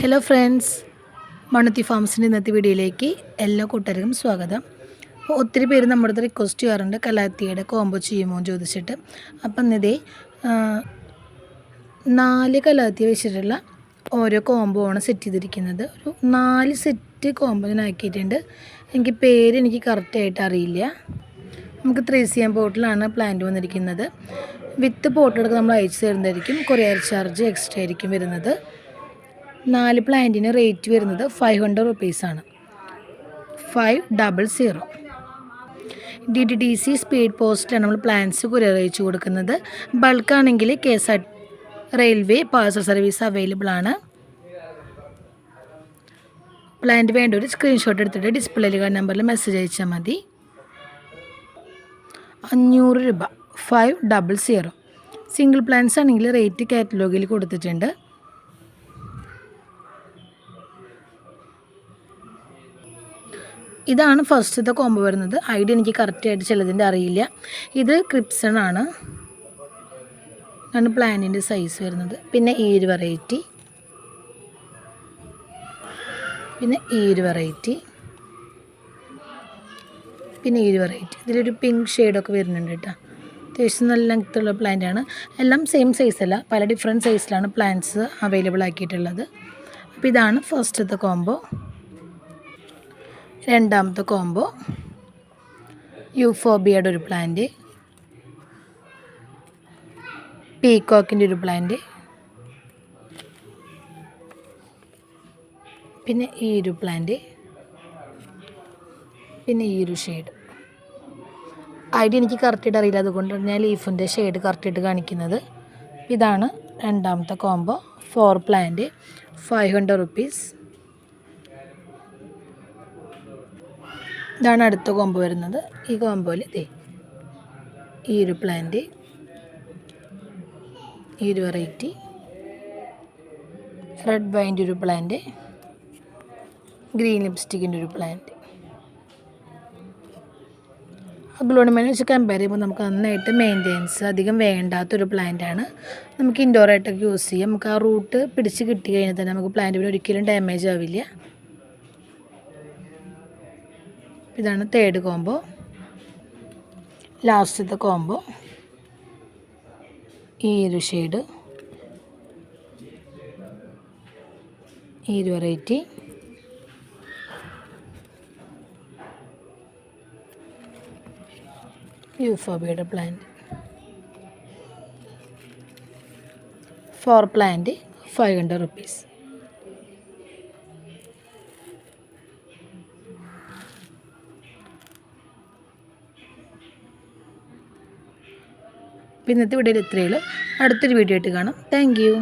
Hello friends, മണത്തി ഫാംസിൻ്റെ ഇന്നത്തെ വീഡിയോയിലേക്ക് എല്ലാ കൂട്ടുകാർക്കും സ്വാഗതം. അപ്പോൾ ഒത്തിരി പേര് നമ്മുടെ അടുത്ത് റിക്വസ്റ്റ് ചെയ്യാറുണ്ട് കലാത്തിയുടെ കോംബോ ചെയ്യുമോ എന്ന് ചോദിച്ചിട്ട്. അപ്പം ഇന്നതേ 4 കലാത്തി വെച്ചിട്ടുള്ള ഓരോ കോംബോ ആണ് സെറ്റ് ചെയ്തിരിക്കുന്നത്. ഒരു 4 സെറ്റ് കോംബോ ഞാൻ ആക്കിയിട്ടുണ്ട്. എനിക്ക് കറക്റ്റായിട്ട് അറിയില്ല. നമുക്ക് 3CM പോട്ടിലാണ് പ്ലാന്റ് വന്നിരിക്കുന്നത്. വിത്ത് പോട്ടെടുത്ത് നമ്മൾ അയച്ചു തരുന്നതായിരിക്കും. കൊറിയർ ചാർജ് എക്സ്ട്രാ ആയിരിക്കും വരുന്നത്. 4 പ്ലാന്റിന് റേറ്റ് വരുന്നത് 500 റുപ്പീസാണ്. 500. DTDC സ്പീഡ് പോസ്റ്റിലാണ് നമ്മൾ പ്ലാന്റ്സ് കൊറിയർ അയച്ചു കൊടുക്കുന്നത്. ബൾക്കാണെങ്കിൽ KSRTC railway parcel service available ആണ്. പ്ലാന്റ് വേണ്ട ഒരു സ്ക്രീൻഷോട്ട് എടുത്തിട്ട് ഡിസ്പ്ലേയിൽ കാണുന്ന നമ്പറിൽ മെസ്സേജ് അയച്ചാൽ മതി. 500 രൂപ. 500. സിംഗിൾ പ്ലാന്റ്സ് ആണെങ്കിൽ റേറ്റ് കാറ്റലോഗിൽ കൊടുത്തിട്ടുണ്ട്. ഇതാണ് ഫസ്റ്റത്തെ കോംബോ വരുന്നത്. ഐഡിയ എനിക്ക് കറക്റ്റായിട്ട് ചിലതിൻ്റെ അറിയില്ല. ഇത് ക്രിപ്സൺ ആണ് പ്ലാന്റിൻ്റെ സൈസ് വരുന്നത്. പിന്നെ ഈ ഒരു വെറൈറ്റി, പിന്നെ ഈ ഒരു വെറൈറ്റി, പിന്നെ ഈ ഒരു വെറൈറ്റി. ഇതിലൊരു പിങ്ക് ഷെയ്ഡൊക്കെ വരുന്നുണ്ട് കേട്ടോ. അത്യാവശ്യം നല്ല ലെങ്ത്തുള്ള പ്ലാന്റാണ്. എല്ലാം സെയിം സൈസല്ല, പല ഡിഫറെൻറ്റ് സൈസിലാണ് പ്ലാന്റ്സ് അവൈലബിൾ ആക്കിയിട്ടുള്ളത്. അപ്പോൾ ഇതാണ് ഫസ്റ്റത്തെ കോംബോ. രണ്ടാമത്തെ കോംബോ യൂഫോബിയയുടെ ഒരു പ്ലാന്റ്, പീകോക്കിൻ്റെ ഒരു പ്ലാന്റ്, പിന്നെ ഈ ഒരു പ്ലാന്റ്, പിന്നെ ഈ ഒരു ഷെയ്ഡ്. ഐഡിയ എനിക്ക് കറക്റ്റായിട്ട് അറിയില്ല, അതുകൊണ്ടാണ് ഞാൻ ലീഫിൻ്റെ ഷെയ്ഡ് കറക്റ്റായിട്ട് കാണിക്കുന്നത്. ഇതാണ് രണ്ടാമത്തെ കോംബോ. 4 plant 500 rupees. ഇതാണ് അടുത്ത കോംബോ വരുന്നത്. ഈ കോംബോയിൽ ഈ ഒരു പ്ലാന്റ്, ഈ ഒരു വെറൈറ്റി, റെഡ് വൈൻ്റെ ഒരു പ്ലാന്റ്, ഗ്രീൻ ലിപ്സ്റ്റിക്കിൻ്റെ ഒരു പ്ലാന്റ്. അഗ്ലോണിമനെ വെച്ച് കമ്പയർ ചെയ്യുമ്പോൾ നമുക്ക് നന്നായിട്ട് മെയിൻ്റെനൻസ് അധികം വേണ്ടാത്തൊരു പ്ലാന്റാണ്. നമുക്ക് ഇൻഡോറായിട്ടൊക്കെ യൂസ് ചെയ്യാം. നമുക്ക് ആ റൂട്ട് പിടിച്ച് കിട്ടി കഴിഞ്ഞാൽ തന്നെ നമുക്ക് പ്ലാന്റ് ഒരിക്കലും ഡാമേജ് ആവില്ല. ഇതാണ് തേർഡ് കോംബോ. ലാസ്റ്റത്തെ കോംബോ ഈ ഒരു ഷെയ്ഡ്, ഈ ഒരു വെറൈറ്റി, യൂഫോബിയയുടെ പ്ലാന്റ്. 4 plant 500 rupees. ഇന്നത്തെ വീഡിയോയിൽ ഇത്രയേ ഉള്ളൂ. അടുത്തൊരു വീഡിയോ ആയിട്ട് കാണാം. Thank you.